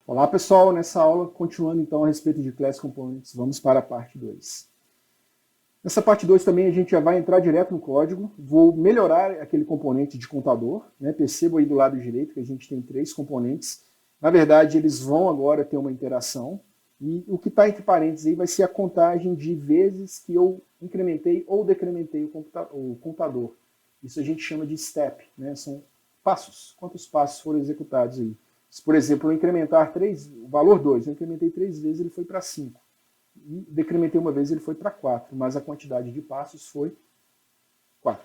Olá pessoal, nessa aula, continuando então a respeito de Class Components, vamos para a parte 2. Nessa parte 2 também a gente já vai entrar direto no código, vou melhorar aquele componente de contador, né? Perceba aí do lado direito que a gente tem 3 componentes, na verdade eles vão agora ter uma interação, e o que está entre parênteses aí vai ser a contagem de vezes que eu incrementei ou decrementei o contador. Isso a gente chama de step, né? São passos, quantos passos foram executados aí. Se, por exemplo, eu incrementar o valor 2, eu incrementei 3 vezes, ele foi para 5. E decrementei uma vez, ele foi para 4, mas a quantidade de passos foi 4.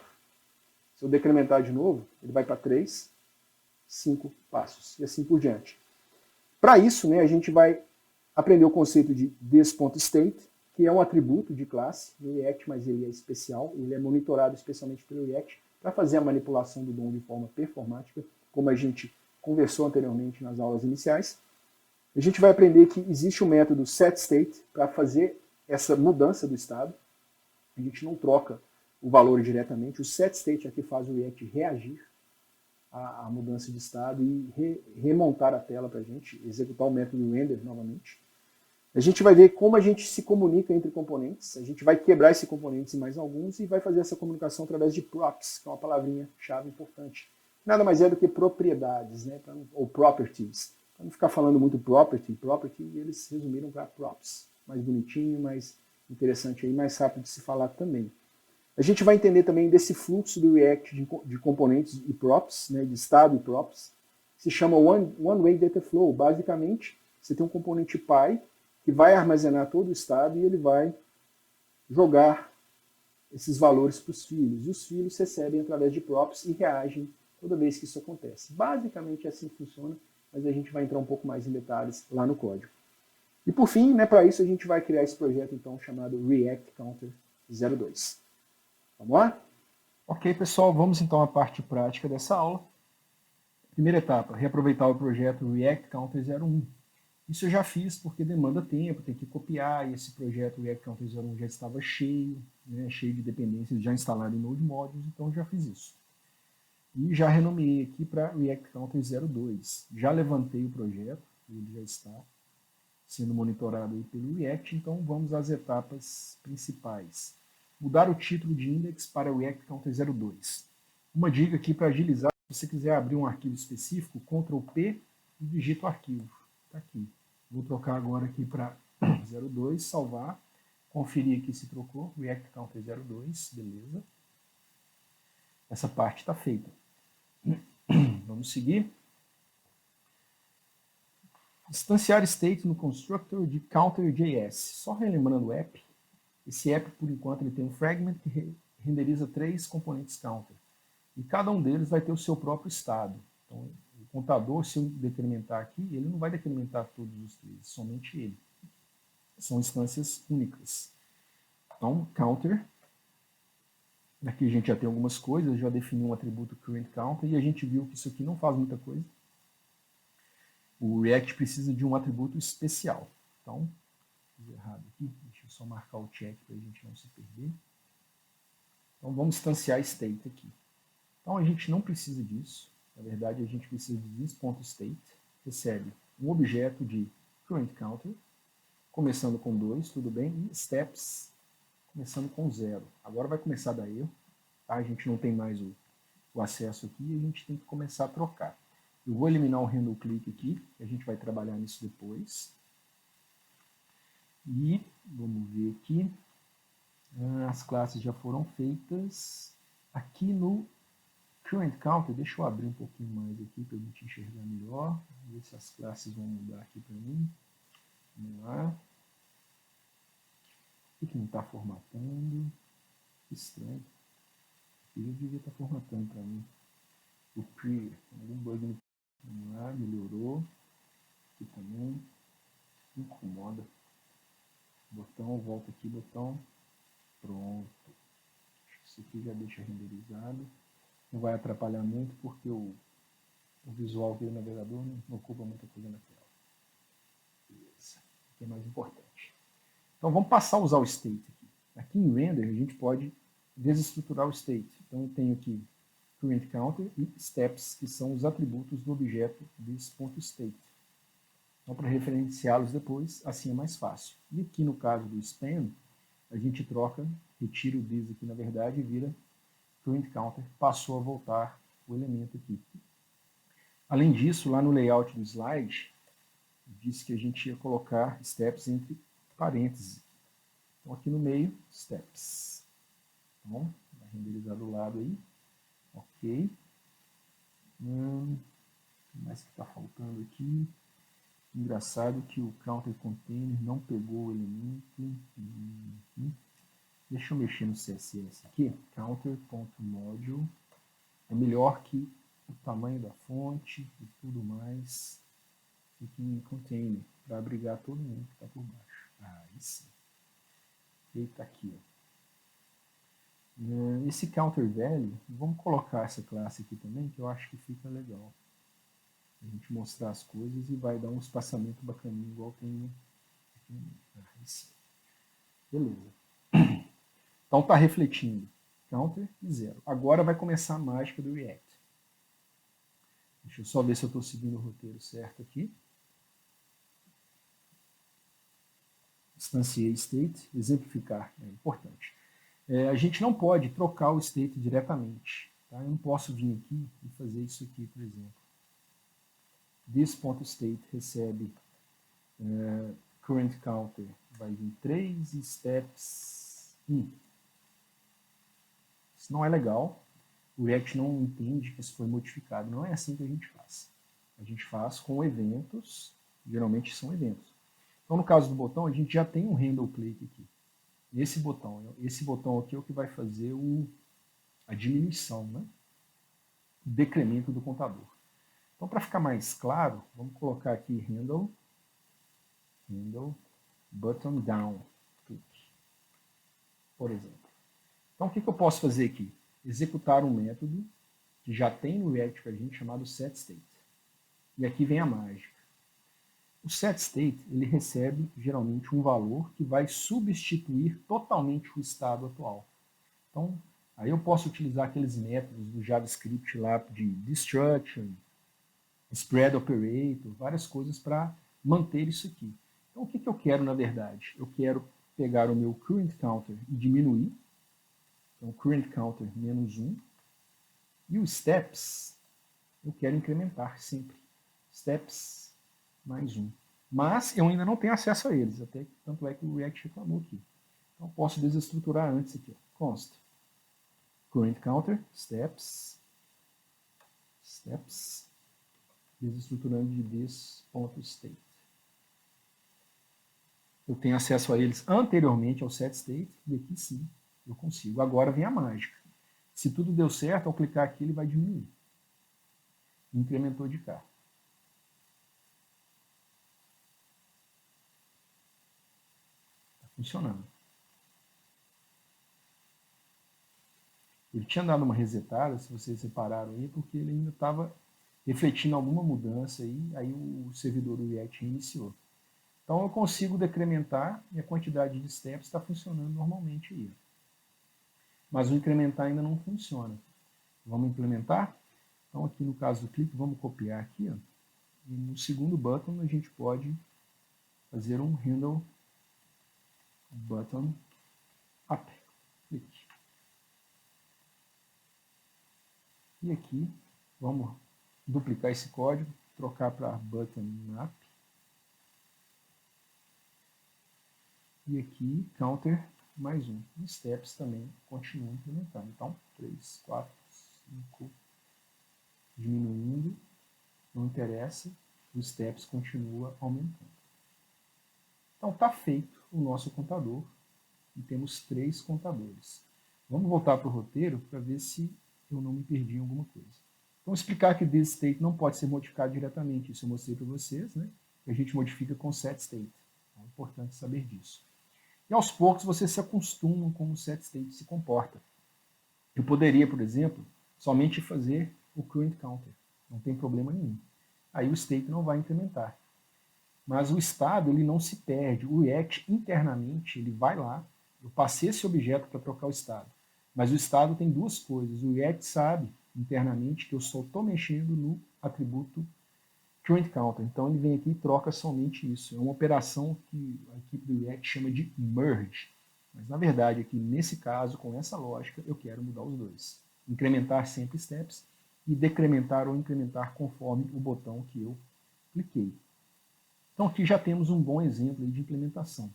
Se eu decrementar de novo, ele vai para 3, 5 passos, e assim por diante. Para isso, né, a gente vai aprender o conceito de this.state, que é um atributo de classe no React, mas ele é especial, ele é monitorado especialmente pelo React para fazer a manipulação do DOM de forma performática, como a gente conversou anteriormente nas aulas iniciais. A gente vai aprender que existe um método setState para fazer essa mudança do estado. A gente não troca o valor diretamente. O setState é que faz o React reagir à mudança de estado e remontar a tela para a gente, executar o método render novamente. A gente vai ver como a gente se comunica entre componentes. A gente vai quebrar esses componentes em mais alguns e vai fazer essa comunicação através de props, que é uma palavrinha-chave importante. Nada mais é do que propriedades, né? Ou properties. Para não ficar falando muito property, eles resumiram para props. Mais bonitinho, mais interessante aí, mais rápido de se falar também. A gente vai entender também desse fluxo do React de componentes e props, né, de estado e props, se chama One-Way Data Flow. Basicamente, você tem um componente Py que vai armazenar todo o estado e ele vai jogar esses valores para os filhos. E os filhos recebem através de props e reagem toda vez que isso acontece. Basicamente é assim que funciona, mas a gente vai entrar um pouco mais em detalhes lá no código. E por fim, né, para isso a gente vai criar esse projeto então chamado React Counter 02. Vamos lá? Ok, pessoal, vamos então à parte prática dessa aula. Primeira etapa, reaproveitar o projeto React Counter 01. Isso eu já fiz porque demanda tempo, tem que copiar, e esse projeto React Counter 01 já estava cheio, né, cheio de dependências já instalado em Node Modules, então eu já fiz isso. E já renomeei aqui para React Counter 02. Já levantei o projeto, ele já está sendo monitorado aí pelo React, então vamos às etapas principais. Mudar o título de index para React Counter 02. Uma dica aqui para agilizar, se você quiser abrir um arquivo específico, Ctrl P e digita o arquivo. Está aqui. Vou trocar agora aqui para 02, salvar, conferir aqui se trocou, React Counter 02, beleza. Essa parte está feita. Vamos seguir. Instanciar state no constructor de counter.js. Só relembrando o app, esse app, por enquanto, ele tem um fragment que renderiza 3 componentes counter. E cada um deles vai ter o seu próprio estado. Então, o contador, se eu decrementar aqui, ele não vai decrementar todos os 3, somente ele. São instâncias únicas. Então, counter. Aqui a gente já tem algumas coisas, já defini um atributo currentCounter, e a gente viu que isso aqui não faz muita coisa. O React precisa de um atributo especial. Então, fiz errado aqui, deixa eu só marcar o check para a gente não se perder. Então, vamos instanciar state aqui. Então, a gente não precisa disso. Na verdade, a gente precisa de this.state, recebe um objeto de currentCounter, começando com 2, tudo bem, e steps, começando com 0. Agora vai começar a dar erro, tá? A gente não tem mais o acesso aqui e a gente tem que começar a trocar. Eu vou eliminar o handle click aqui, a gente vai trabalhar nisso depois. E vamos ver aqui, as classes já foram feitas. Aqui no currentCounter, deixa eu abrir um pouquinho mais aqui para eu te enxergar melhor, ver se as classes vão mudar aqui para mim. Vamos lá. Por que não está formatando? Que estranho. Eu devia estar formatando para mim. O pre, algum bug no... Vamos lá, melhorou. Aqui também. Incomoda. Botão, volta aqui, botão. Pronto. Acho que isso aqui já deixa renderizado. Não vai atrapalhar muito porque o visual aqui do navegador não ocupa muita coisa na tela. Beleza. Aqui é mais importante. Então vamos passar a usar o state aqui. Aqui em render a gente pode desestruturar o state. Então eu tenho aqui currentCounter e steps, que são os atributos do objeto this.state. Então, para referenciá-los depois, assim é mais fácil. E aqui no caso do span, a gente troca, retira o this aqui na verdade e vira current counter, passou a voltar o elemento aqui. Além disso, lá no layout do slide, disse que a gente ia colocar steps entre parênteses. Então aqui no meio, steps. Então, vai renderizar do lado aí. Ok. O que mais que está faltando aqui? Engraçado que o counter container não pegou o elemento. Deixa eu mexer no CSS aqui. Counter.module é melhor que o tamanho da fonte e tudo mais fique em container para abrigar todo mundo que está por baixo. Aí sim. Ele está aqui. Ó. Esse counter value, vamos colocar essa classe aqui também, que eu acho que fica legal. A gente mostrar as coisas e vai dar um espaçamento bacaninho, igual tem aqui no meio. Beleza. Então está refletindo counter e 0. Agora vai começar a mágica do React. Deixa eu só ver se eu estou seguindo o roteiro certo aqui. Instanciei state, exemplificar, é importante. A gente não pode trocar o state diretamente. Tá? Eu não posso vir aqui e fazer isso aqui, por exemplo. This.state recebe current counter, vai vir 3 e steps 1. Isso não é legal. O React não entende que isso foi modificado. Não é assim que a gente faz. A gente faz com eventos, geralmente são eventos. Então, no caso do botão, a gente já tem um handle click aqui. Esse botão aqui é o que vai fazer a diminuição, né? O decremento do contador. Então, para ficar mais claro, vamos colocar aqui handle button down click, por exemplo. Então, o que eu posso fazer aqui? Executar um método que já tem no React para a gente chamado setState. E aqui vem a mágica. O setState ele recebe geralmente um valor que vai substituir totalmente o estado atual. Então, aí eu posso utilizar aqueles métodos do JavaScript lá de destruction, spread operator, várias coisas para manter isso aqui. Então, o que eu quero na verdade? Eu quero pegar o meu current counter e diminuir. Então, current counter menos 1. E os steps eu quero incrementar sempre. Steps mais 1. Mas eu ainda não tenho acesso a eles, até tanto é que o React reclamou aqui. Então eu posso desestruturar antes aqui. Ó. Const current counter, steps, desestruturando de this.state. Eu tenho acesso a eles anteriormente ao setState, e aqui sim eu consigo. Agora vem a mágica. Se tudo deu certo, ao clicar aqui ele vai diminuir. Incrementou de cá. Funcionando. Ele tinha dado uma resetada, se vocês separaram aí, porque ele ainda estava refletindo alguma mudança aí o servidor do React reiniciou. Então eu consigo decrementar e a quantidade de steps está funcionando normalmente aí. Mas o incrementar ainda não funciona. Vamos implementar? Então aqui no caso do clique, vamos copiar aqui. Ó, e no segundo button a gente pode fazer um handle button up, clique. E aqui, vamos duplicar esse código, trocar para button up. E aqui, counter mais 1. E steps também continuam implementando. Então, 3, 4, 5, diminuindo, não interessa, o steps continua aumentando. Então, está feito o nosso contador. E temos 3 contadores. Vamos voltar para o roteiro para ver se eu não me perdi em alguma coisa. Então, explicar que o thisState não pode ser modificado diretamente. Isso eu mostrei para vocês, né? A gente modifica com setState. É importante saber disso. E aos poucos vocês se acostumam com o setState se comporta. Eu poderia, por exemplo, somente fazer o current counter. Não tem problema nenhum. Aí o state não vai incrementar. Mas o estado ele não se perde. O React internamente ele vai lá. Eu passei esse objeto para trocar o estado. Mas o estado tem duas coisas. O React sabe internamente que eu só estou mexendo no atributo current counter. Então ele vem aqui e troca somente isso. É uma operação que a equipe do React chama de merge. Mas na verdade aqui nesse caso, com essa lógica, eu quero mudar os dois. Incrementar sempre steps e decrementar ou incrementar conforme o botão que eu cliquei. Então aqui já temos um bom exemplo de implementação.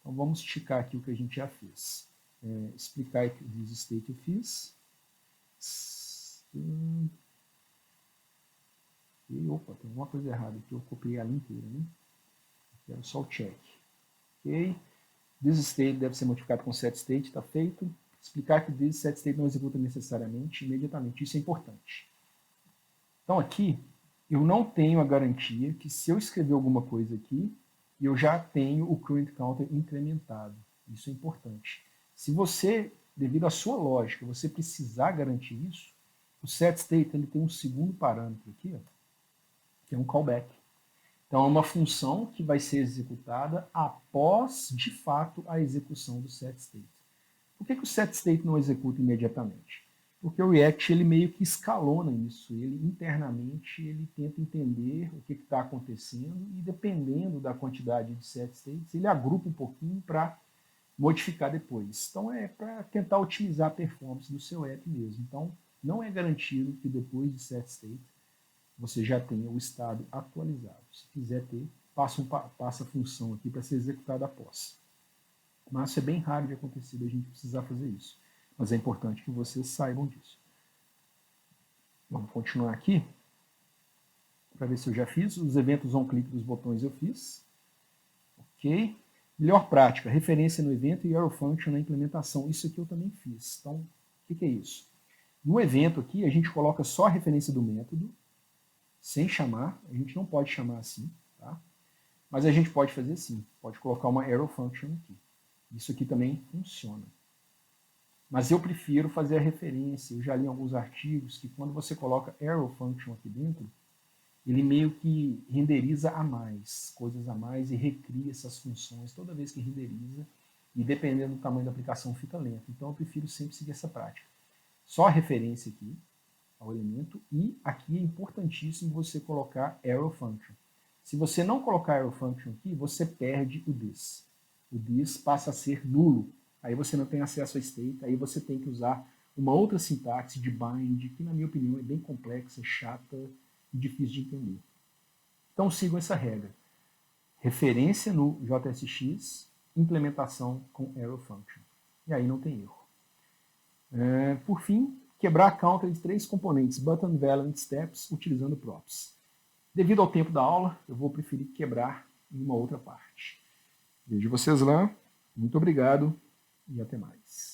Então vamos esticar aqui o que a gente já fez. Explicar que o thisState eu fiz. Opa, tem alguma coisa errada aqui, eu copiei a linha inteira, né? Quero só o check. Ok. thisState deve ser modificado com setState, está feito. Explicar que thisSetState não executa necessariamente, imediatamente. Isso é importante. Então aqui, eu não tenho a garantia que se eu escrever alguma coisa aqui, eu já tenho o current counter incrementado. Isso é importante. Se você, devido à sua lógica, você precisar garantir isso, o setState ele tem um segundo parâmetro aqui, ó, que é um callback. Então é uma função que vai ser executada após, de fato, a execução do setState. Por que o setState não executa imediatamente? Porque o React ele meio que escalona isso, ele internamente ele tenta entender o que está acontecendo e dependendo da quantidade de setstates, ele agrupa um pouquinho para modificar depois. Então é para tentar otimizar a performance do seu app mesmo. Então não é garantido que depois de setState você já tenha o estado atualizado. Se quiser ter, passa a função aqui para ser executada após. Mas isso é bem raro de acontecer, a gente precisar fazer isso. Mas é importante que vocês saibam disso. Vamos continuar aqui, para ver se eu já fiz. Os eventos on-click dos botões eu fiz. Ok. Melhor prática, referência no evento e arrow function na implementação. Isso aqui eu também fiz. Então, o que é isso? No evento aqui, a gente coloca só a referência do método, sem chamar. A gente não pode chamar assim, tá? Mas a gente pode fazer sim. Pode colocar uma arrow function aqui. Isso aqui também funciona. Mas eu prefiro fazer a referência. Eu já li em alguns artigos que quando você coloca arrow function aqui dentro, ele meio que renderiza a mais, coisas a mais, e recria essas funções toda vez que renderiza, e dependendo do tamanho da aplicação fica lento. Então eu prefiro sempre seguir essa prática. Só a referência aqui ao elemento, e aqui é importantíssimo você colocar arrow function. Se você não colocar arrow function aqui, você perde o this. O this passa a ser nulo. Aí você não tem acesso a state, aí você tem que usar uma outra sintaxe de bind, que na minha opinião é bem complexa, chata e difícil de entender. Então sigam essa regra. Referência no JSX, implementação com arrow function. E aí não tem erro. Por fim, quebrar a counter de 3 componentes, button, value, steps, utilizando props. Devido ao tempo da aula, eu vou preferir quebrar em uma outra parte. Vejo vocês lá. Muito obrigado e até mais.